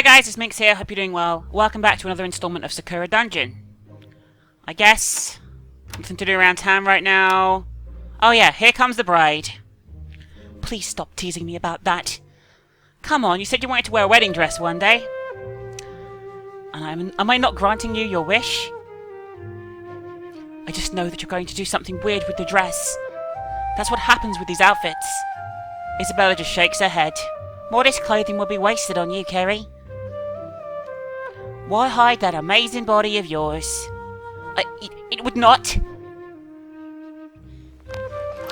guys, it's Minx here, hope you're doing well. Welcome back to another installment of Sakura Dungeon. I guess, nothing to do around town right now. Oh yeah, here comes the bride. Please stop teasing me about that. Come on, you said you wanted to wear a wedding dress one day. And am I not granting you your wish? I just know that you're going to do something weird with the dress. That's what happens with these outfits. Isabella just shakes her head. Modest clothing will be wasted on you, Kerry. Why hide that amazing body of yours? It would not.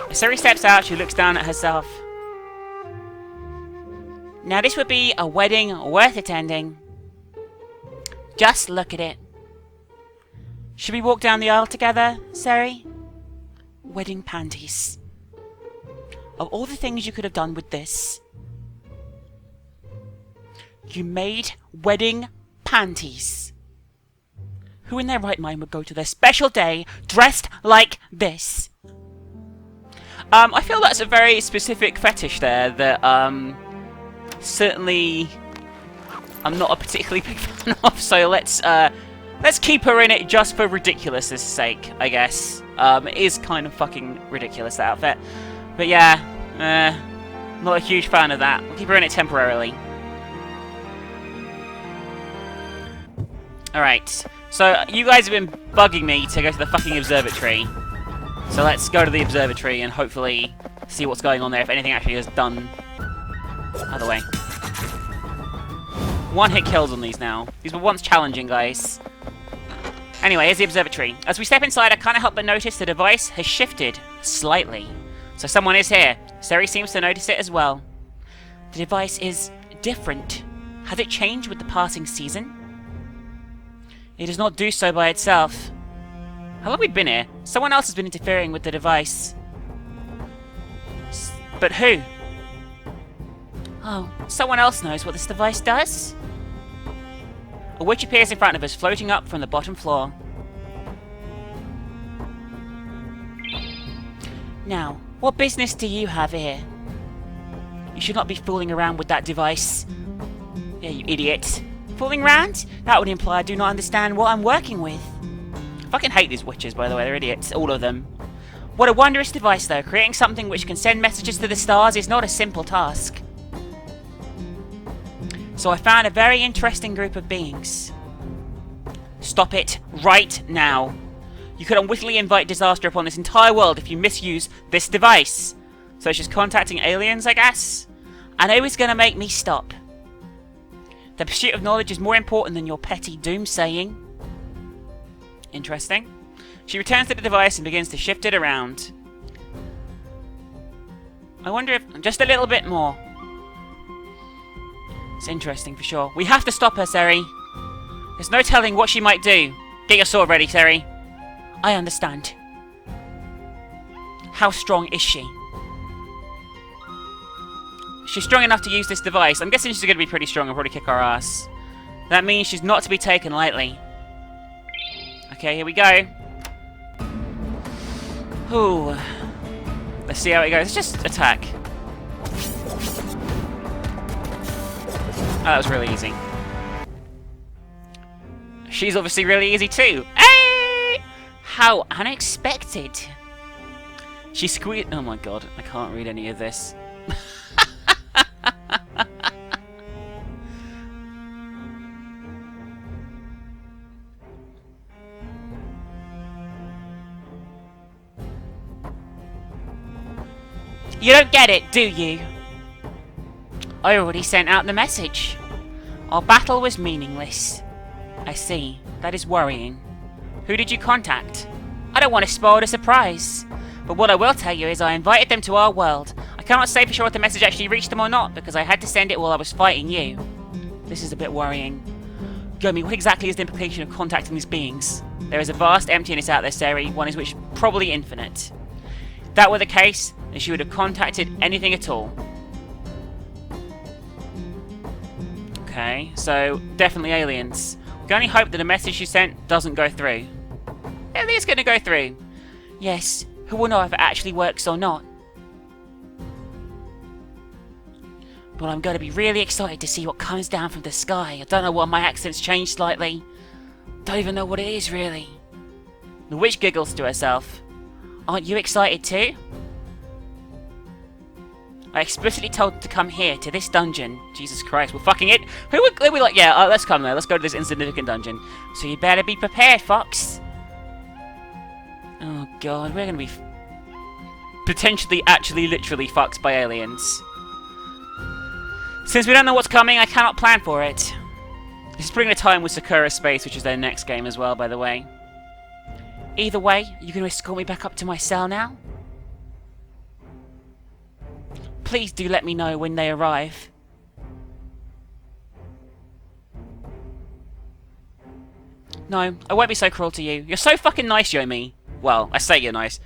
As Sari steps out, she looks down at herself. Now this would be a wedding worth attending. Just look at it. Should we walk down the aisle together, Sari? Wedding panties. Of all the things you could have done with this, you made wedding panties. Who in their right mind would go to their special day dressed like this? I feel that's a very specific fetish there that certainly I'm not a particularly big fan of, so let's keep her in it just for ridiculousness' sake, I guess. It is kind of fucking ridiculous, that outfit. But yeah, not a huge fan of that. We'll keep her in it temporarily. Alright, so you guys have been bugging me to go to the fucking observatory. So let's go to the observatory and hopefully see what's going on there, if anything actually is done. Either way. One-hit kills on these now. These were once challenging, guys. Anyway, here's the observatory. As we step inside, I can't help but notice the device has shifted slightly. So someone is here. Sari seems to notice it as well. The device is different. Has it changed with the passing season? It does not do so by itself. How long have we been here? Someone else has been interfering with the device. But who? Oh, someone else knows what this device does? A witch appears in front of us, floating up from the bottom floor. Now, what business do you have here? You should not be fooling around with that device. Yeah, you idiot. Fooling around? That would imply I do not understand what I'm working with. I fucking hate these witches, by the way. They're idiots, all of them. What a wondrous device, though. Creating something which can send messages to the stars is not a simple task. So I found a very interesting group of beings. Stop it right now. You could unwittingly invite disaster upon this entire world if you misuse this device. So it's just contacting aliens, I guess? I know it's going to make me stop. The pursuit of knowledge is more important than your petty doomsaying. Interesting. She returns to the device and begins to shift it around. I wonder if... just a little bit more. It's interesting for sure. We have to stop her, Sari. There's no telling what she might do. Get your sword ready, Sari. I understand. How strong is she? She's strong enough to use this device. I'm guessing she's going to be pretty strong and probably kick our ass. That means she's not to be taken lightly. Okay, here we go. Ooh. Let's see how it goes. Let's just attack. Oh, that was really easy. She's obviously really easy too. Hey! How unexpected. She squeezed... oh my god, I can't read any of this. You don't get it, do you? I already sent out the message. Our battle was meaningless. I see. That is worrying. Who did you contact? I don't want to spoil the surprise. But what I will tell you is I invited them to our world. I cannot say for sure if the message actually reached them or not, because I had to send it while I was fighting you. This is a bit worrying. Gomi, what exactly is the implication of contacting these beings? There is a vast emptiness out there, Sari, one is which is probably infinite. If that were the case, then she would have contacted anything at all. Okay, so definitely aliens. We can only hope that the message she sent doesn't go through. I think it's going to go through. Yes, who will know if it actually works or not? But I'm going to be really excited to see what comes down from the sky. I don't know why my accent's changed slightly. Don't even know what it is, really. The witch giggles to herself. Aren't you excited too? I explicitly told them to come here, to this dungeon. Jesus Christ, we're fucking it. Who would we like? Yeah, let's come there. Let's go to this insignificant dungeon. So you better be prepared, Fox. Oh god, we're gonna be potentially, actually, literally fucked by aliens. Since we don't know what's coming, I cannot plan for it. This is putting a time with Sakura Space, which is their next game as well, by the way. Either way, you can escort me back up to my cell now? Please do let me know when they arrive. No, I won't be so cruel to you. You're so fucking nice, Yomi. Well, I say you're nice.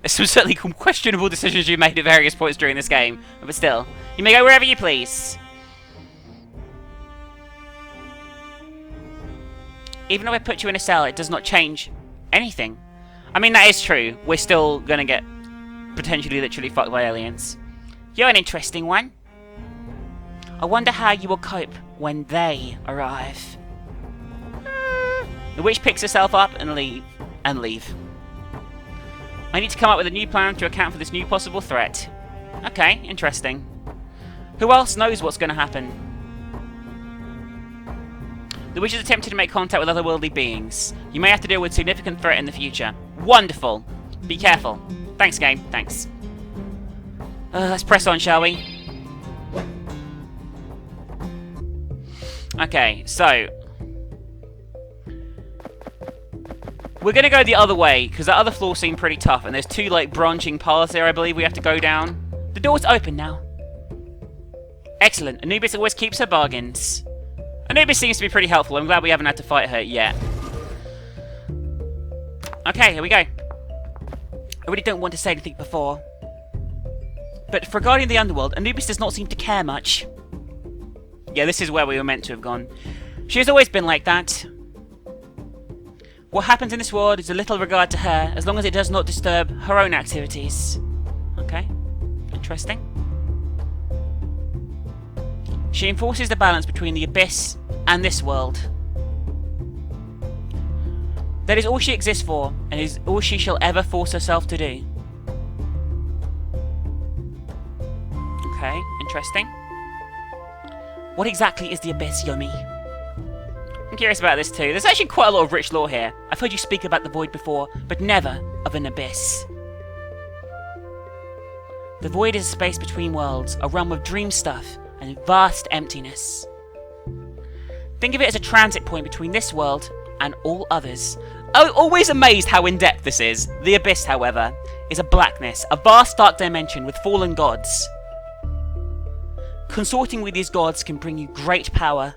There's some certainly questionable decisions you made at various points during this game, but still. You may go wherever you please. Even if I put you in a cell, it does not change anything. I mean, that is true. We're still gonna get potentially literally fucked by aliens. You're an interesting one. I wonder how you will cope when they arrive. The witch picks herself up and leave. I need to come up with a new plan to account for this new possible threat. Okay, interesting. Who else knows what's going to happen? The witch is attempting to make contact with otherworldly beings. You may have to deal with significant threat in the future. Wonderful. Be careful. Thanks, game. Thanks. Let's press on, shall we? Okay, so we're gonna go the other way, because that other floor seemed pretty tough, and there's two, like, branching paths there, I believe we have to go down. The door's open now. Excellent. Anubis always keeps her bargains. Anubis seems to be pretty helpful. I'm glad we haven't had to fight her yet. Okay, here we go. I really don't want to say anything before, but regarding the underworld, Anubis does not seem to care much. Yeah, this is where we were meant to have gone. She has always been like that. What happens in this world is of little regard to her, as long as it does not disturb her own activities. Okay, interesting. She enforces the balance between the Abyss and this world. That is all she exists for, and is all she shall ever force herself to do. Okay, interesting. What exactly is the Abyss, Yomi? I'm curious about this too. There's actually quite a lot of rich lore here. I've heard you speak about the Void before, but never of an Abyss. The Void is a space between worlds, a realm of dream stuff and vast emptiness. Think of it as a transit point between this world and all others. I'm always amazed how in-depth this is. The Abyss, however, is a blackness, a vast dark dimension with fallen gods. Consorting with these gods can bring you great power,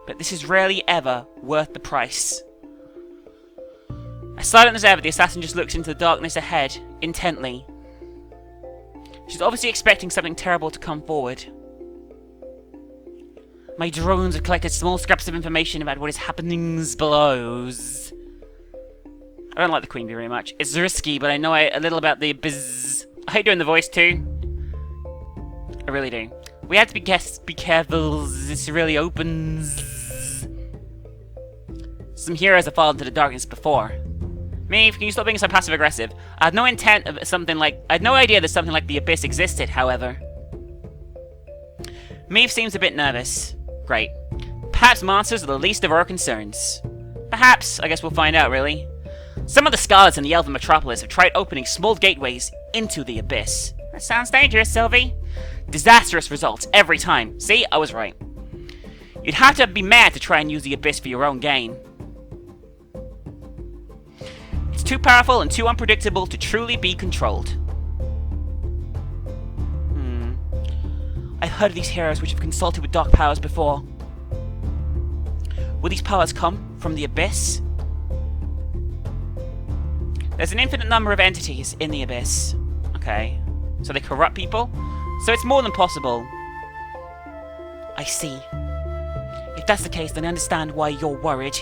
but this is rarely ever worth the price. As silent as ever, the assassin just looks into the darkness ahead, intently. She's obviously expecting something terrible to come forward. My drones have collected small scraps of information about what is happening below. I don't like the Queen Bee very much. It's risky, but I know a little about the Abyss. I hate doing the voice too. I really do. We have to be careful. This really opens. Some heroes have fallen to the darkness before. Maeve, can you stop being so passive-aggressive? I had no intent of something like... I had no idea that something like the Abyss existed, however. Maeve seems a bit nervous. Great. Perhaps monsters are the least of our concerns. Perhaps. I guess we'll find out, really. Some of the Scarlets in the Elven Metropolis have tried opening small gateways into the Abyss. That sounds dangerous, Sylvie. Disastrous results every time. See? I was right. You'd have to be mad to try and use the Abyss for your own gain. It's too powerful and too unpredictable to truly be controlled. I've heard of these heroes which have consulted with dark powers before. Will these powers come from the Abyss? There's an infinite number of entities in the Abyss. Okay. So they corrupt people? So it's more than possible. I see. If that's the case, then I understand why you're worried.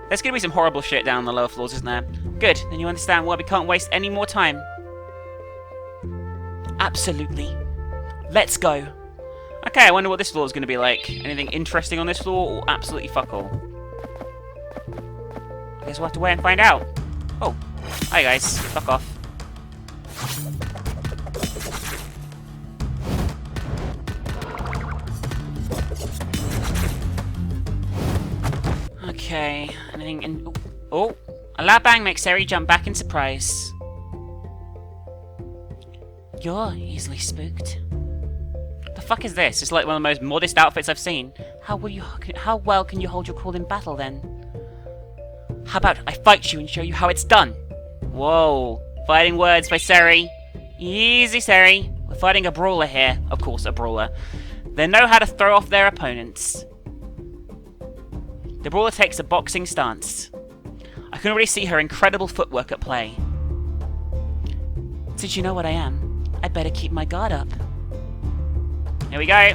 There's gonna be some horrible shit down on the lower floors, isn't there? Good, then you understand why we can't waste any more time. Absolutely. Let's go. Okay, I wonder what this floor is going to be like. Anything interesting on this floor, or absolutely fuck all? I guess we'll have to wait and find out. Oh, hi guys. Fuck off. Okay, anything in... Oh, a loud bang makes Seri jump back in surprise. You're easily spooked. The fuck is this? It's like one of the most modest outfits I've seen. How well can you hold your cool in battle then? How about I fight you and show you how it's done? Whoa, fighting words by Seri. Easy, Seri. We're fighting a brawler here. Of course, a brawler. They know how to throw off their opponents. The brawler takes a boxing stance. I can already see her incredible footwork at play. Since you know what I am, I'd better keep my guard up. Here we go.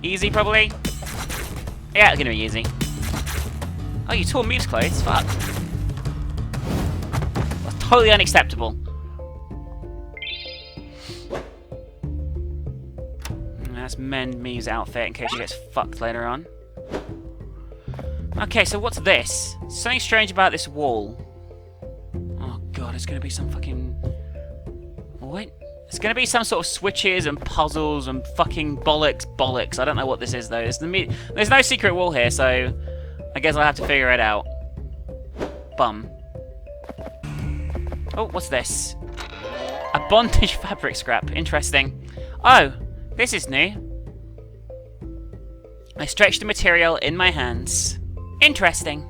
Easy, probably. Yeah, it's gonna be easy. Oh, you tore Meew's clothes? Fuck. That's totally unacceptable. Let's mend Meew's outfit in case she gets fucked later on. Okay, so what's this? Something strange about this wall. Oh god, it's gonna be some fucking... What? It's gonna be some sort of switches and puzzles and fucking bollocks. I don't know what this is though. There's no secret wall here, so I guess I'll have to figure it out. Bum. Oh, what's this? A bondage fabric scrap. Interesting. Oh, this is new. I stretch the material in my hands. Interesting.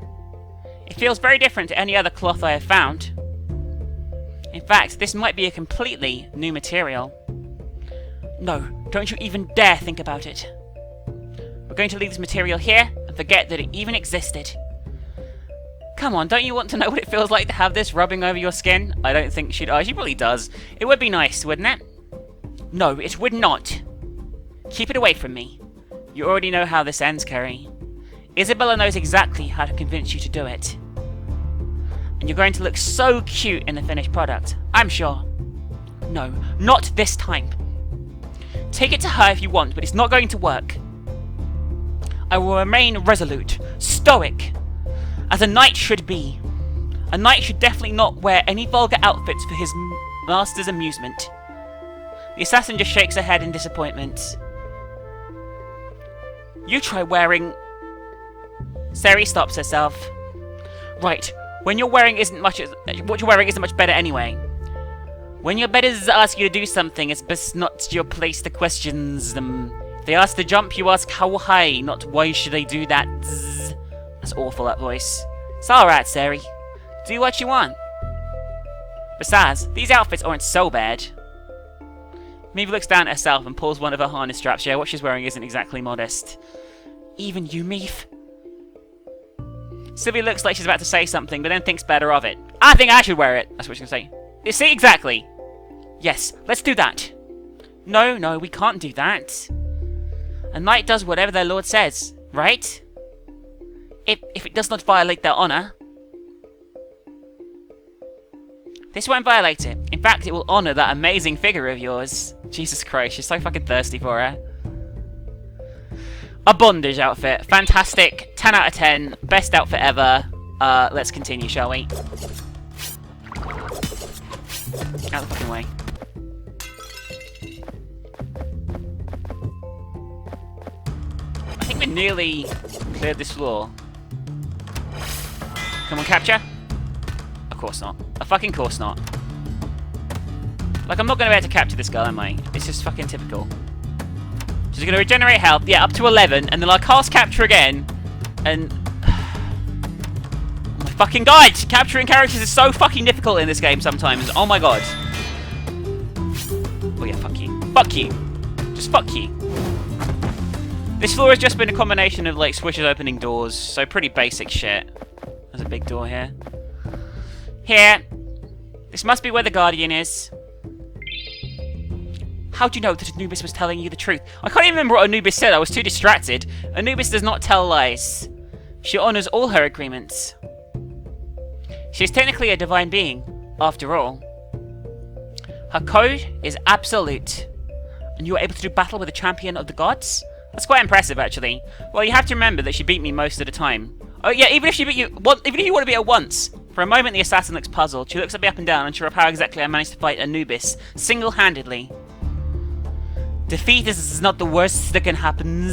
It feels very different to any other cloth I have found. In fact, this might be a completely new material. No, don't you even dare think about it. We're going to leave this material here and forget that it even existed. Come on, don't you want to know what it feels like to have this rubbing over your skin? I don't think she'd... Oh, she probably does. It would be nice, wouldn't it? No, it would not. Keep it away from me. You already know how this ends, Kerry. Isabella knows exactly how to convince you to do it. And you're going to look so cute in the finished product, I'm sure. No, not this time. Take it to her if you want, but it's not going to work. I will remain resolute, stoic, as a knight should be. A knight should definitely not wear any vulgar outfits for his master's amusement. The assassin just shakes her head in disappointment. You try wearing... Seri stops herself. Right, what you're wearing isn't much better anyway. When your betters ask you to do something, it's best not your place to question them. If they ask to jump, you ask how high, not why should I do that. Zzz. That's awful, that voice. It's alright, Seri. Do what you want. Besides, these outfits aren't so bad. Meadow looks down at herself and pulls one of her harness straps. Yeah, what she's wearing isn't exactly modest. Even you, Meath. Sylvia looks like she's about to say something, but then thinks better of it. I think I should wear it. That's what she's going to say. You see, exactly. Yes, let's do that. No, we can't do that. A knight does whatever their lord says, right? If it does not violate their honour. This won't violate it. In fact, it will honour that amazing figure of yours. Jesus Christ, she's so fucking thirsty for her. A bondage outfit. Fantastic. 10 out of 10. Best outfit ever. Let's continue, shall we? Out of the fucking way. I think we nearly cleared this floor. Come on, capture. Of course not. A fucking course not. Like, I'm not going to be able to capture this girl, am I? It's just fucking typical. She's going to regenerate health, yeah, up to 11, and then I'll cast capture again, and... Oh my fucking god! Capturing characters is so fucking difficult in this game sometimes. Oh my god. Oh yeah, fuck you. Fuck you. Just fuck you. This floor has just been a combination of, like, switches opening doors, so pretty basic shit. There's a big door here. Here. This must be where the Guardian is. How do you know that Anubis was telling you the truth? I can't even remember what Anubis said, I was too distracted. Anubis does not tell lies. She honours all her agreements. She is technically a divine being, after all. Her code is absolute. And you were able to do battle with a champion of the gods? That's quite impressive, actually. Well, you have to remember that she beat me most of the time. Oh yeah, even if she beat you, even if you want to beat her once. For a moment, the assassin looks puzzled. She looks at me up and down, unsure of how exactly I managed to fight Anubis single-handedly. Defeat is not the worst that can happen.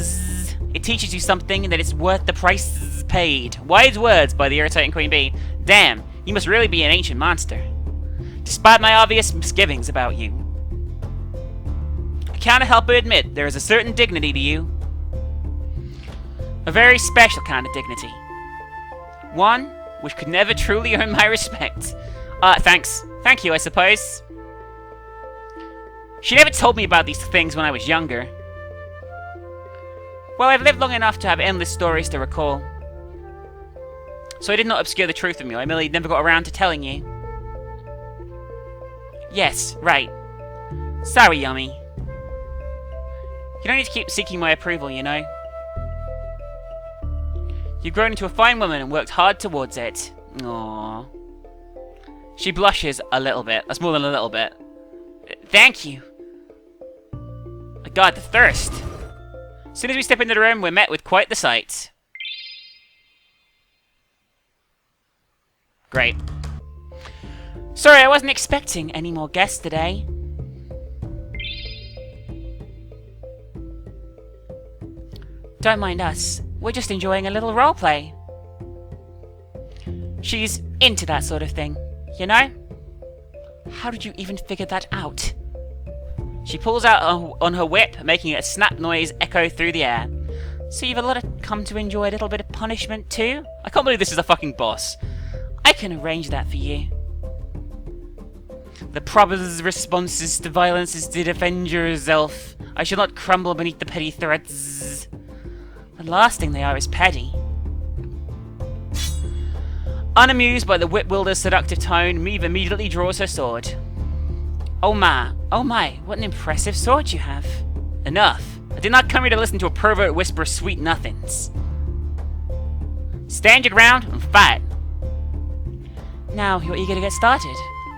It teaches you something, and that it's worth the price paid. Wise words by the irritating Queen Bee. Damn, you must really be an ancient monster. Despite my obvious misgivings about you, I can't help but admit there is a certain dignity to you. A very special kind of dignity. One which could never truly earn my respect. Thanks. Thank you, I suppose. She never told me about these things when I was younger. Well, I've lived long enough to have endless stories to recall. So I did not obscure the truth from you, I merely never got around to telling you. Yes, right. Sorry, Yummy. You don't need to keep seeking my approval, you know. You've grown into a fine woman and worked hard towards it. Aww. She blushes a little bit. That's more than a little bit. Thank you. God, the thirst. As soon as we step into the room, we're met with quite the sight. Great. Sorry, I wasn't expecting any more guests today. Don't mind us. We're just enjoying a little roleplay. She's into that sort of thing, you know? How did you even figure that out? She pulls out on her whip, making a snap noise echo through the air. So you've come to enjoy a little bit of punishment too? I can't believe this is a fucking boss. I can arrange that for you. The proper responses to violence is to defend yourself. I shall not crumble beneath the petty threats. The last thing they are is petty. Unamused by the whip wielder's seductive tone, Meave immediately draws her sword. Oh my, what an impressive sword you have. Enough. I did not come here to listen to a pervert whisper sweet nothings. Stand your ground and fight. Now you're eager to get started.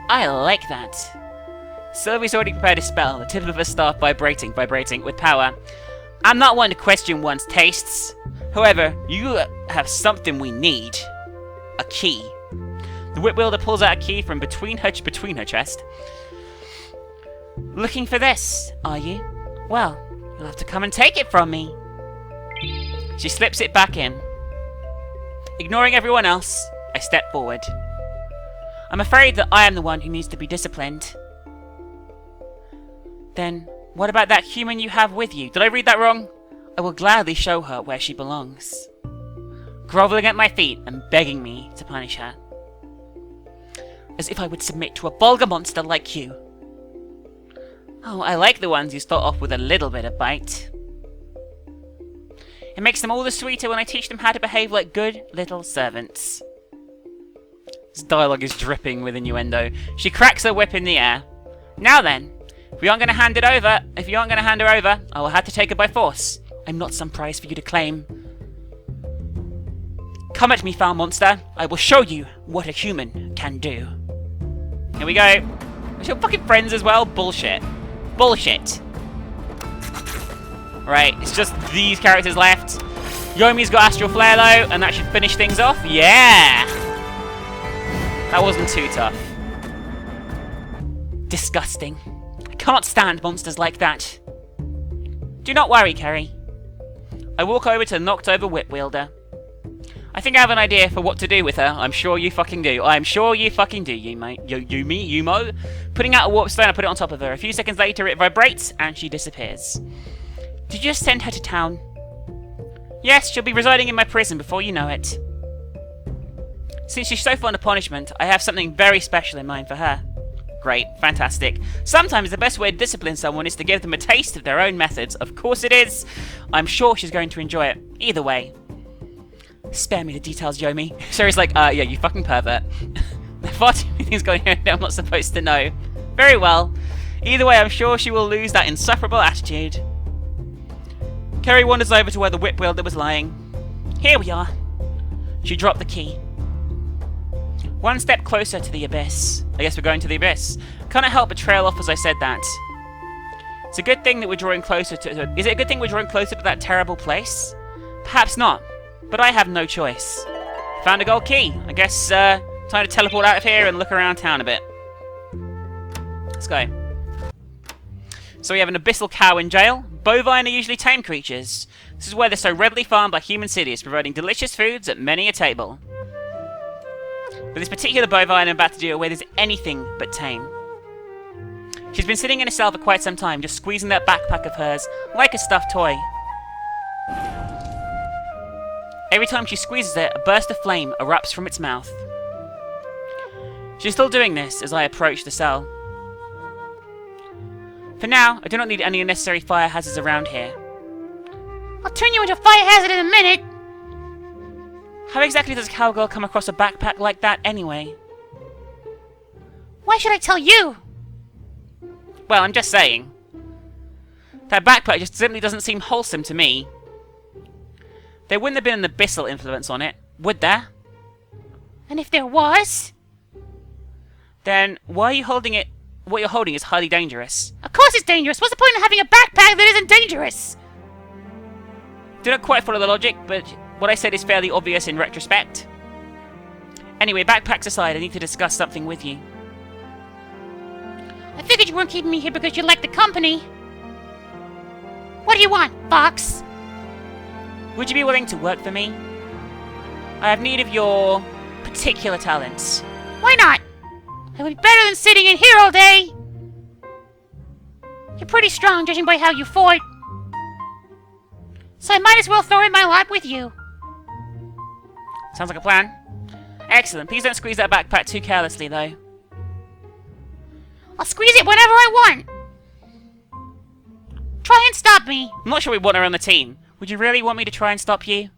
I like that. Sylvie's already prepared a spell, the tip of her staff vibrating with power. I'm not one to question one's tastes. However, you have something we need. A key. The whip wielder pulls out a key from between her chest. Looking for this, are you? Well, you'll have to come and take it from me. She slips it back in. Ignoring everyone else, I step forward. I'm afraid that I am the one who needs to be disciplined. Then, what about that human you have with you? Did I read that wrong? I will gladly show her where she belongs. Groveling at my feet and begging me to punish her. As if I would submit to a vulgar monster like you. Oh, I like the ones who start off with a little bit of bite. It makes them all the sweeter when I teach them how to behave like good little servants. This dialogue is dripping with innuendo. She cracks her whip in the air. Now then, if you aren't going to hand her over, I will have to take her by force. I'm not some prize for you to claim. Come at me, foul monster. I will show you what a human can do. Here we go. Are your fucking friends as well? Bullshit. Bullshit. Right, it's just these characters left. Yomi's got Astral Flare though, and that should finish things off. Yeah! That wasn't too tough. Disgusting. I can't stand monsters like that. Do not worry, Kerry. I walk over to the knocked over whip wielder. I think I have an idea for what to do with her. I'm sure you fucking do. I'm sure you fucking do, Yumo. Putting out a warp stone, I put it on top of her. A few seconds later, it vibrates, and she disappears. Did you just send her to town? Yes, she'll be residing in my prison before you know it. Since she's so fond of punishment, I have something very special in mind for her. Great, fantastic. Sometimes the best way to discipline someone is to give them a taste of their own methods. Of course it is. I'm sure she's going to enjoy it. Either way. Spare me the details, Yomi. Sherry's like, yeah, you fucking pervert. There are far too many things going on I'm not supposed to know. Very well. Either way, I'm sure she will lose that insufferable attitude. Kerry wanders over to where the whip wielder was lying. Here we are. She dropped the key. One step closer to the abyss. I guess we're going to the abyss. Can't help but trail off as I said that. It's a good thing that we're drawing closer to... Is it a good thing we're drawing closer to that terrible place? Perhaps not, but I have no choice. Found a gold key. I guess, time to teleport out of here and look around town a bit. Let's go. So we have an Abyssal cow in jail. Bovine are usually tame creatures. This is where they're so readily farmed by human cities, providing delicious foods at many a table. But this particular bovine I'm about to deal with is anything but tame. She's been sitting in a cell for quite some time, just squeezing that backpack of hers like a stuffed toy. Every time she squeezes it, a burst of flame erupts from its mouth. She's still doing this as I approach the cell. For now, I do not need any unnecessary fire hazards around here. I'll turn you into a fire hazard in a minute! How exactly does a cowgirl come across a backpack like that anyway? Why should I tell you? Well, I'm just saying. That backpack just simply doesn't seem wholesome to me. There wouldn't have been an Abyssal influence on it, would there? And if there was? Then why are you holding it? What you're holding is highly dangerous. Of course it's dangerous! What's the point in having a backpack that isn't dangerous? Do not quite follow the logic, but what I said is fairly obvious in retrospect. Anyway, backpacks aside, I need to discuss something with you. I figured you weren't keeping me here because you liked the company. What do you want, Fox? Would you be willing to work for me? I have need of your particular talents. Why not? It would be better than sitting in here all day. You're pretty strong, judging by how you fought. So I might as well throw in my lot with you. Sounds like a plan. Excellent. Please don't squeeze that backpack too carelessly, though. I'll squeeze it whenever I want. Try and stop me. I'm not sure we want her on the team. Would you really want me to try and stop you?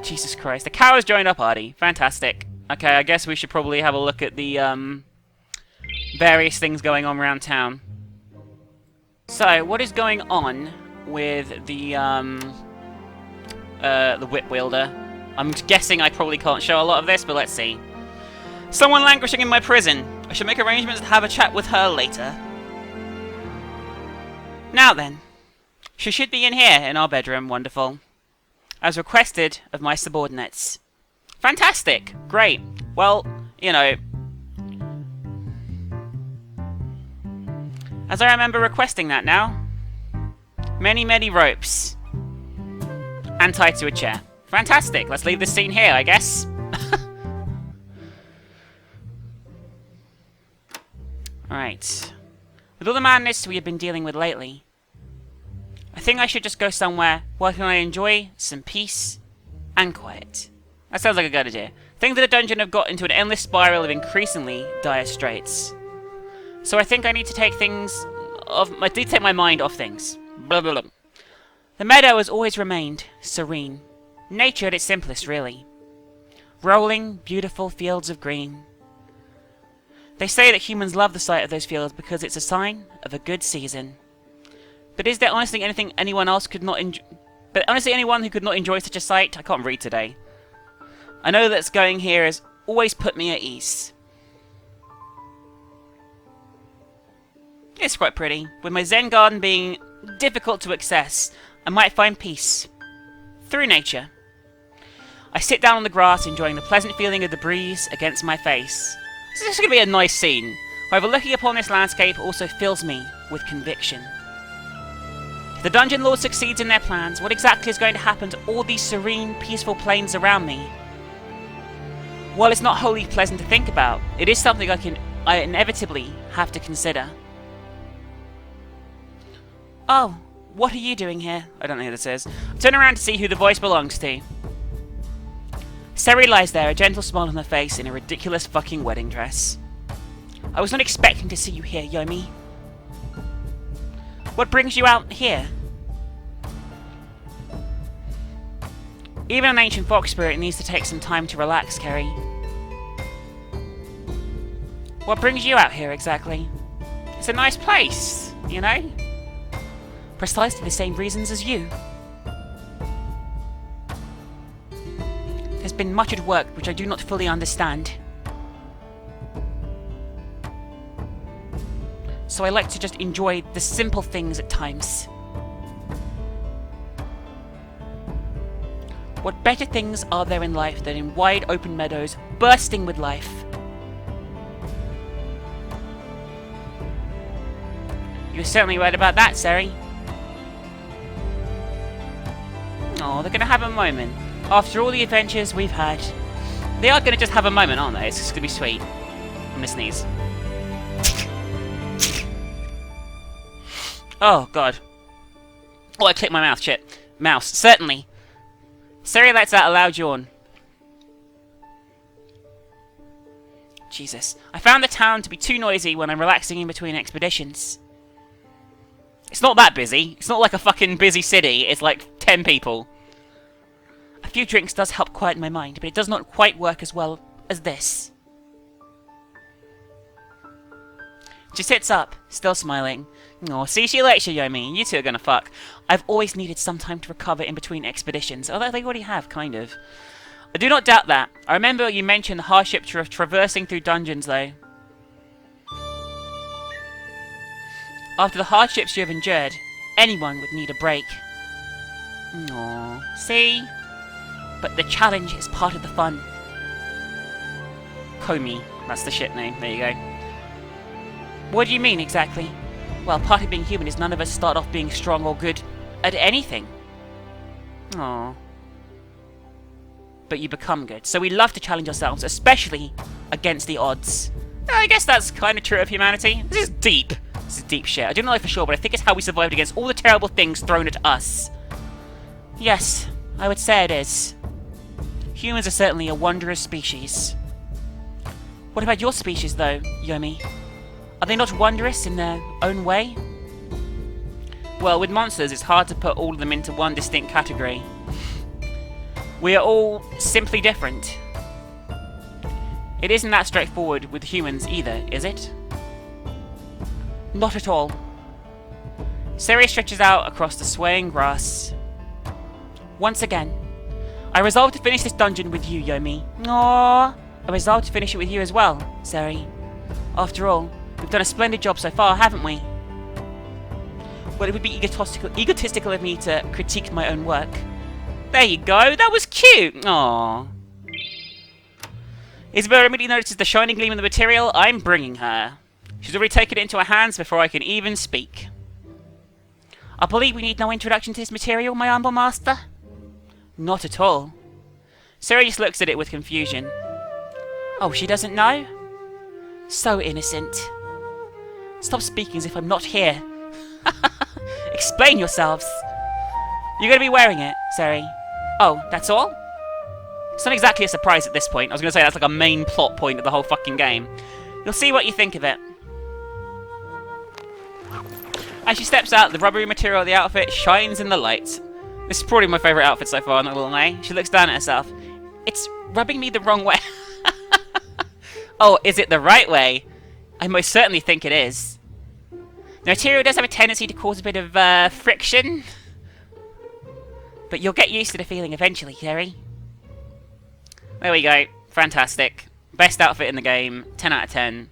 Jesus Christ. The cow has joined our party. Fantastic. Okay, I guess we should probably have a look at the, various things going on around town. So, what is going on with the whip wielder? I'm guessing I probably can't show a lot of this, but let's see. Someone languishing in my prison. I should make arrangements to have a chat with her later. Now then. She should be in here, in our bedroom. Wonderful. As requested of my subordinates. Fantastic. Great. Well, you know... As I remember requesting that now. Many, many ropes. And tied to a chair. Fantastic. Let's leave this scene here, I guess. Alright. With all the madness we have been dealing with lately, I think I should just go somewhere where can I enjoy some peace and quiet. That sounds like a good idea. Things in the dungeon have got into an endless spiral of increasingly dire straits. So I think I need to take my mind off things. Blah blah blah. The meadow has always remained serene. Nature at its simplest, really. Rolling, beautiful fields of green. They say that humans love the sight of those fields because it's a sign of a good season. But is there honestly anyone who could not enjoy such a sight? I can't read today. I know that going here has always put me at ease. It's quite pretty. With my Zen garden being difficult to access, I might find peace through nature. I sit down on the grass, enjoying the pleasant feeling of the breeze against my face. This is going to be a nice scene. However, looking upon this landscape also fills me with conviction. If the Dungeon Lord succeeds in their plans, what exactly is going to happen to all these serene, peaceful plains around me? While it's not wholly pleasant to think about, it is something I inevitably have to consider. Oh, what are you doing here? I don't know who this is. I turn around to see who the voice belongs to. Seri lies there, a gentle smile on her face, in a ridiculous fucking wedding dress. I was not expecting to see you here, Yomi. What brings you out here? Even an ancient fox spirit needs to take some time to relax, Kerry. What brings you out here, exactly? It's a nice place, you know? Precisely the same reasons as you. There's been much at work which I do not fully understand. so I like to just enjoy the simple things at times. What better things are there in life than in wide open meadows bursting with life? You're certainly right about that, Seri. Oh, they're going to have a moment. After all the adventures we've had, they are going to just have a moment, aren't they? It's just going to be sweet. I'm going to sneeze. Oh, God. Oh, I clicked my mouth. Shit. Mouse. Certainly. Seri lets out a loud yawn. Jesus. I found the town to be too noisy when I'm relaxing in between expeditions. It's not that busy. It's not like a fucking busy city. It's like 10 people. A few drinks does help quieten my mind, but it does not quite work as well as this. She sits up, still smiling. Oh, see you later, Yomi. You two are gonna fuck. I've always needed some time to recover in between expeditions, although they already have, kind of. I do not doubt that. I remember you mentioned the hardship of traversing through dungeons, though. After the hardships you have endured, anyone would need a break. Aww. See? But the challenge is part of the fun. Komi. That's the ship name. There you go. What do you mean, exactly? Well, part of being human is none of us start off being strong or good at anything. Aww. But you become good. So we love to challenge ourselves, especially against the odds. I guess that's kind of true of humanity. This is deep. This is deep shit. I don't know for sure, but I think it's how we survived against all the terrible things thrown at us. Yes, I would say it is. Humans are certainly a wondrous species. What about your species, though, Yomi? Are they not wondrous in their own way? Well, with monsters, it's hard to put all of them into one distinct category. We are all simply different. It isn't that straightforward with humans either, is it? Not at all. Seri stretches out across the swaying grass. Once again, I resolved to finish this dungeon with you, Yomi. Aww. I resolved to finish it with you as well, Seri. After all, we've done a splendid job so far, haven't we? Well, it would be egotistical of me to critique my own work. There you go, that was cute! Aww. Isabel immediately notices the shining gleam in the material I'm bringing her. She's already taken it into her hands before I can even speak. I believe we need no introduction to this material, my humble master. Not at all. Seri just looks at it with confusion. Oh, she doesn't know? So innocent. Stop speaking as if I'm not here. Explain yourselves. You're going to be wearing it, Seri. Oh, that's all? It's not exactly a surprise at this point. I was going to say that's like a main plot point of the whole fucking game. You'll see what you think of it. As she steps out, the rubbery material of the outfit shines in the light. This is probably my favourite outfit so far, not gonna lie. She looks down at herself. It's rubbing me the wrong way. Oh, is it the right way? I most certainly think it is. The material does have a tendency to cause a bit of friction. But you'll get used to the feeling eventually, Seri. There we go. Fantastic. Best outfit in the game. 10 out of 10.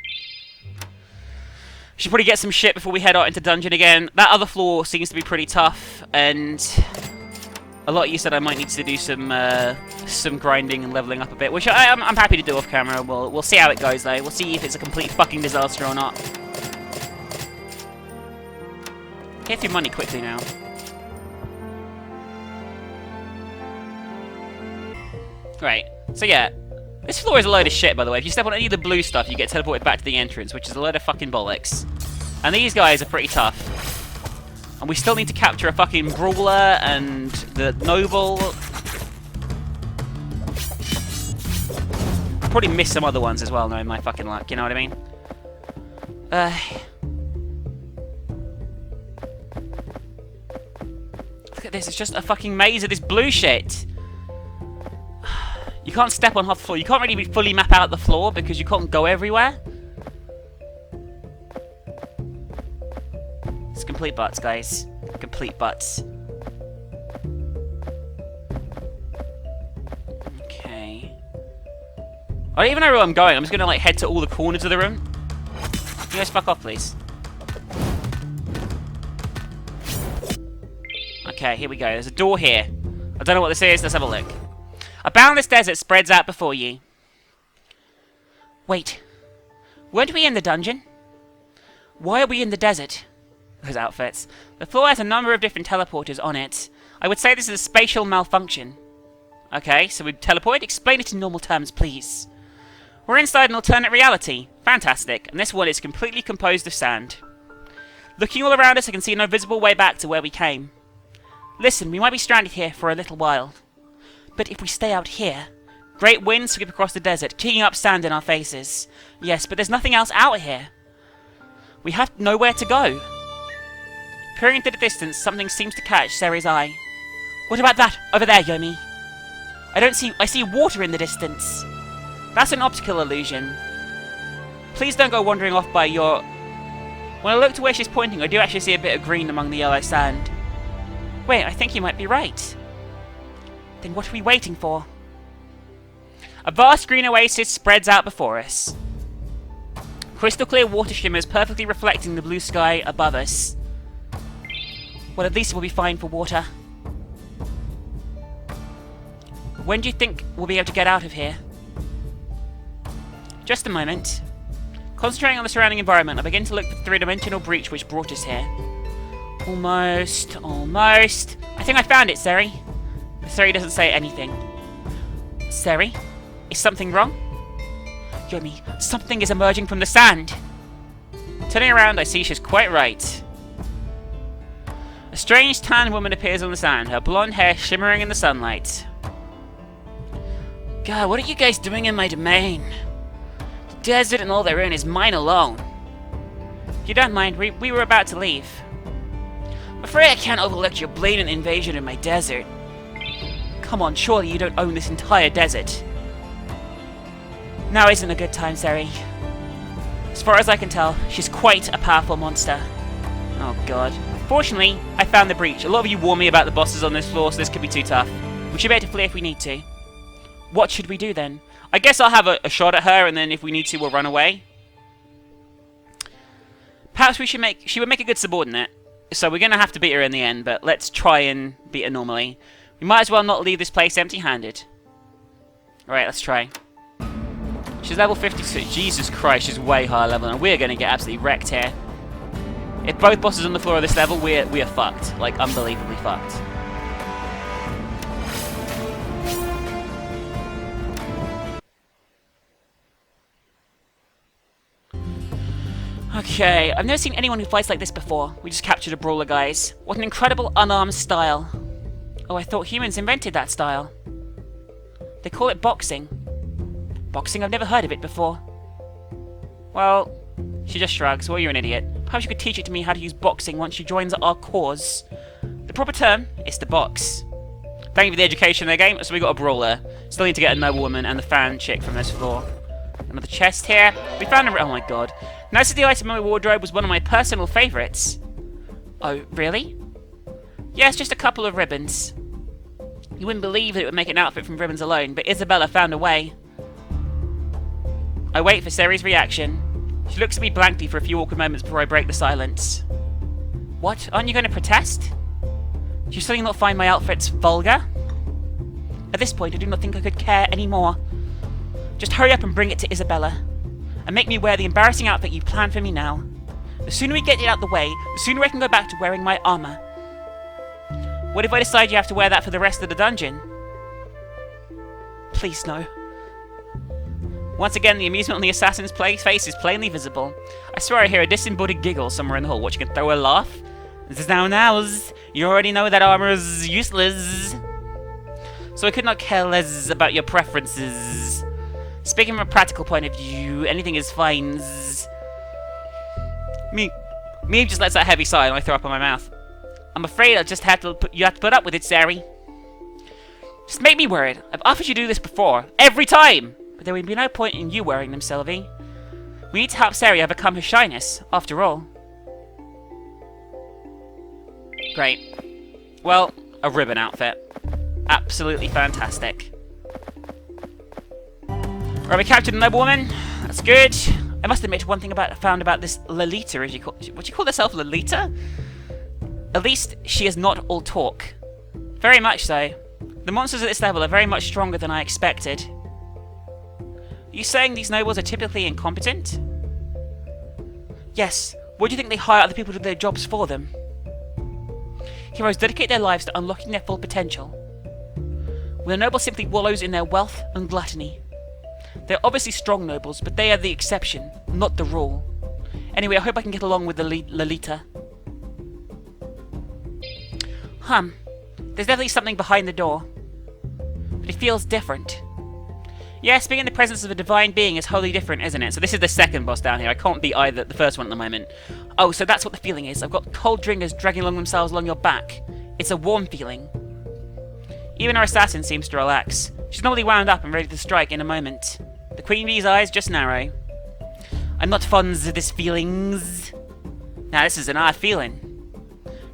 Should probably get some shit before we head out into dungeon again. That other floor seems to be pretty tough, and a lot of you said I might need to do some grinding and leveling up a bit, which I'm happy to do off camera. We'll see how it goes though. We'll see if it's a complete fucking disaster or not. Get through money quickly now. Right. So yeah. This floor is a load of shit, by the way. If you step on any of the blue stuff, you get teleported back to the entrance, which is a load of fucking bollocks. And these guys are pretty tough. And we still need to capture a fucking Brawler and the Noble. I'll probably miss some other ones as well, knowing my fucking luck, you know what I mean? Look at this, it's just a fucking maze of this blue shit. You can't step on half the floor. You can't really fully map out the floor because you can't go everywhere. It's complete butts, guys. Complete butts. Okay. I don't even know where I'm going. I'm just gonna like head to all the corners of the room. You guys fuck off, please. Okay, here we go. There's a door here. I don't know what this is. Let's have a look. A boundless desert spreads out before you. Wait. Weren't we in the dungeon? Why are we in the desert? Those outfits. The floor has a number of different teleporters on it. I would say this is a spatial malfunction. Okay, so we teleport. Explain it in normal terms, please. We're inside an alternate reality. Fantastic. And this one is completely composed of sand. Looking all around us, I can see no visible way back to where we came. Listen, we might be stranded here for a little while. But if we stay out here, great winds sweep across the desert, kicking up sand in our faces. Yes, but there's nothing else out here. We have nowhere to go. Peering into the distance, something seems to catch Seri's eye. What about that? Over there, Yomi. I see water in the distance. That's an optical illusion. Please don't go wandering off by your... When I look to where she's pointing, I do actually see a bit of green among the yellow sand. Wait, I think you might be right. Then what are we waiting for? A vast green oasis spreads out before us. Crystal clear water shimmers perfectly reflecting the blue sky above us. Well, at least we'll be fine for water. When do you think we'll be able to get out of here? Just a moment. Concentrating on the surrounding environment, I begin to look for the three-dimensional breach which brought us here. Almost. I think I found it, Seri. But Seri doesn't say anything. Seri? Is something wrong? Yomi, something is emerging from the sand. Turning around, I see she's quite right. A strange tan woman appears on the sand, her blonde hair shimmering in the sunlight. God, what are you guys doing in my domain? The desert and all therein is mine alone. If you don't mind, we were about to leave. I'm afraid I can't overlook your blatant invasion of my desert. Come on, surely you don't own this entire desert. Now isn't a good time, Seri. As far as I can tell, she's quite a powerful monster. Oh god. Fortunately, I found the breach. A lot of you warned me about the bosses on this floor, so this could be too tough. We should be able to flee if we need to. What should we do then? I guess I'll have a shot at her, and then if we need to, we'll run away. Perhaps she would make a good subordinate. So we're going to have to beat her in the end, but let's try and beat her normally. We might as well not leave this place empty-handed. Alright, let's try. She's level 52. Jesus Christ, she's way higher level, and we're going to get absolutely wrecked here. If both bosses on the floor are this level, we are fucked. Like, unbelievably fucked. Okay, I've never seen anyone who fights like this before. We just captured a brawler, guys. What an incredible unarmed style. Oh, I thought humans invented that style. They call it boxing. Boxing? I've never heard of it before. Well, she just shrugs. Well, you're an idiot. Perhaps you could teach it to me how to use boxing once she joins our cause. The proper term is to box. Thank you for the education there, game. So we got a brawler. Still need to get a noblewoman and the fan chick from this floor. Another chest here. We found a... Oh my god. Notice the item in my wardrobe was one of my personal favourites. Oh, really? Yes, just a couple of ribbons. You wouldn't believe that it would make an outfit from ribbons alone, but Isabella found a way. I wait for Seri's reaction. She looks at me blankly for a few awkward moments before I break the silence. What? Aren't you going to protest? Do you suddenly not find my outfits vulgar? At this point, I do not think I could care anymore. Just hurry up and bring it to Isabella. And make me wear the embarrassing outfit you planned for me now. The sooner we get it out the way, the sooner I can go back to wearing my armor. What if I decide you have to wear that for the rest of the dungeon? Please no. Once again, the amusement on the assassin's face is plainly visible. I swear I hear a disembodied giggle somewhere in the hall. What, you can throw a laugh? This is now. You already know that armor is useless. So I could not care less about your preferences. Speaking from a practical point of view, anything is fine. Me just lets out a heavy sigh and I throw up in my mouth. I'm afraid you have to put up with it, Seri. Just make me wear it. I've offered you to do this before. Every time! But there would be no point in you wearing them, Sylvie. We need to help Seri overcome her shyness, after all. Great. Well, a ribbon outfit. Absolutely fantastic. Right, we captured a noblewoman. That's good. I must admit one thing I found about this Lolita. Would you call herself Lolita? At least she is not all talk. Very much so. The monsters at this level are very much stronger than I expected. Are you saying these nobles are typically incompetent? Yes. Why do you think they hire other people to do their jobs for them? Heroes dedicate their lives to unlocking their full potential, when a noble simply wallows in their wealth and gluttony. They're obviously strong nobles, but they are the exception, not the rule. Anyway, I hope I can get along with the Lolita. There's definitely something behind the door, but it feels different. Yes, being in the presence of a divine being is wholly different, isn't it? So this is the second boss down here. I can't beat either the first one at the moment. Oh, so that's what the feeling is. I've got cold drinkers dragging along themselves along your back. It's a warm feeling. Even our assassin seems to relax. She's normally wound up and ready to strike in a moment. The queen bee's eyes just narrow. I'm not fond of this feelings. Now this is an odd feeling.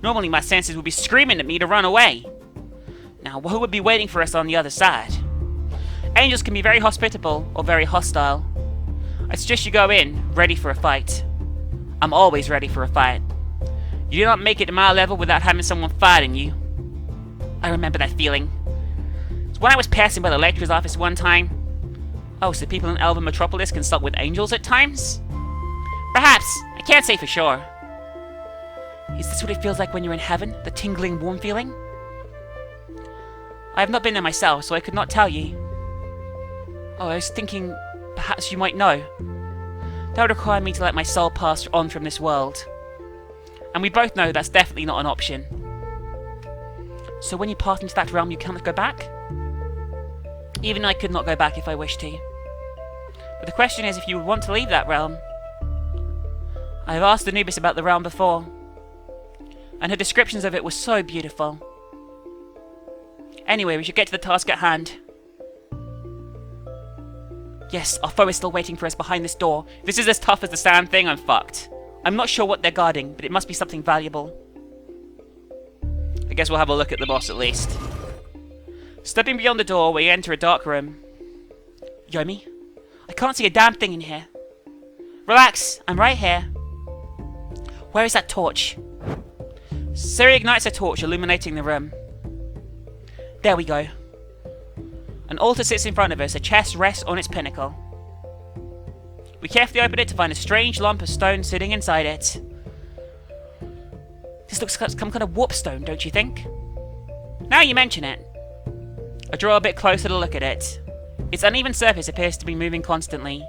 Normally my senses would be screaming at me to run away. Now who would be waiting for us on the other side? Angels can be very hospitable or very hostile. I suggest you go in, ready for a fight. I'm always ready for a fight. You do not make it to my level without having someone fighting you. I remember that feeling. It's when I was passing by the lecturer's office one time. Oh, so people in Elven Metropolis consult with angels at times? Perhaps. I can't say for sure. Is this what it feels like when you're in heaven? The tingling, warm feeling? I have not been there myself, so I could not tell you. Oh, I was thinking, perhaps you might know. That would require me to let my soul pass on from this world. And we both know that's definitely not an option. So when you pass into that realm, you cannot go back? Even I could not go back if I wished to. But the question is if you would want to leave that realm. I have asked Anubis about the realm before, and her descriptions of it were so beautiful. Anyway, we should get to the task at hand. Yes, our foe is still waiting for us behind this door. If this is as tough as the sand thing, I'm fucked. I'm not sure what they're guarding, but it must be something valuable. I guess we'll have a look at the boss at least. Stepping beyond the door, we enter a dark room. Yomi? I can't see a damn thing in here. Relax, I'm right here. Where is that torch? Siri ignites a torch, illuminating the room. There we go. An altar sits in front of us, a chest rests on its pinnacle. We carefully open it to find a strange lump of stone sitting inside it. This looks like some kind of warp stone, don't you think? Now you mention it. I draw a bit closer to look at it. Its uneven surface appears to be moving constantly.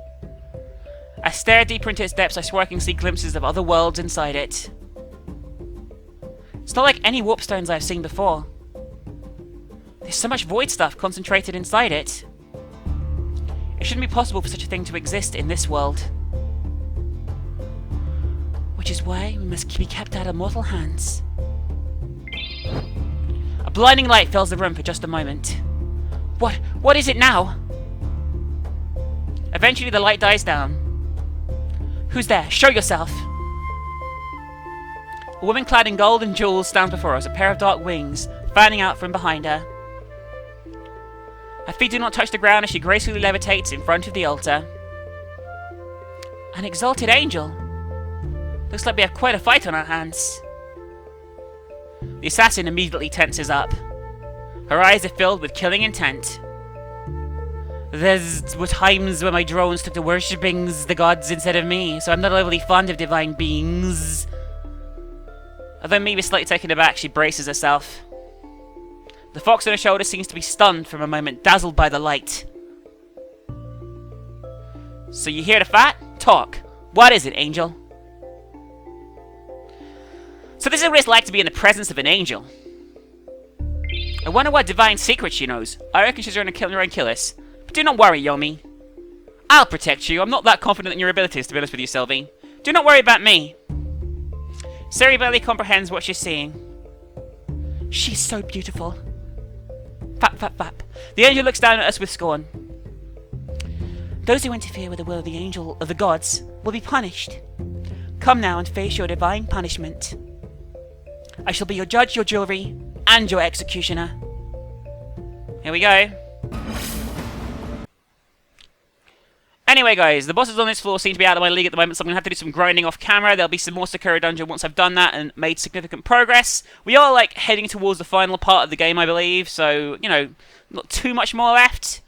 I stare deeper into its depths. I swear I can see glimpses of other worlds inside it. It's not like any warp stones I've seen before. There's so much void stuff concentrated inside it. It shouldn't be possible for such a thing to exist in this world. Which is why we must be kept out of mortal hands. A blinding light fills the room for just a moment. What is it now? Eventually the light dies down. Who's there? Show yourself! A woman clad in gold and jewels stands before us, a pair of dark wings fanning out from behind her. Her feet do not touch the ground as she gracefully levitates in front of the altar. An exalted angel. Looks like we have quite a fight on our hands. The assassin immediately tenses up. Her eyes are filled with killing intent. There's were times when my drones took to worshipping the gods instead of me, so I'm not overly fond of divine beings. Although maybe slightly taken aback, she braces herself. The fox on her shoulder seems to be stunned for a moment, dazzled by the light. So you here to fight? Talk. What is it, angel? So this is what it's like to be in the presence of an angel. I wonder what divine secret she knows. I reckon she's going to kill us. But do not worry, Yomi. I'll protect you. I'm not that confident in your abilities, to be honest with you, Sylvie. Do not worry about me. Siri barely comprehends what she's seeing. She's so beautiful. Fap, fap, fap. The angel looks down at us with scorn. Those who interfere with the will of the angel of the gods will be punished. Come now and face your divine punishment. I shall be your judge, your jury, and your executioner. Here we go. Anyway, guys, the bosses on this floor seem to be out of my league at the moment, so I'm going to have to do some grinding off camera. There'll be some more Sakura dungeon once I've done that and made significant progress. We are, like, heading towards the final part of the game, I believe, so, you know, not too much more left.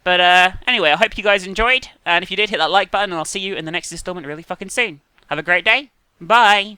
But, anyway, I hope you guys enjoyed, and if you did, hit that like button, and I'll see you in the next installment really fucking soon. Have a great day. Bye!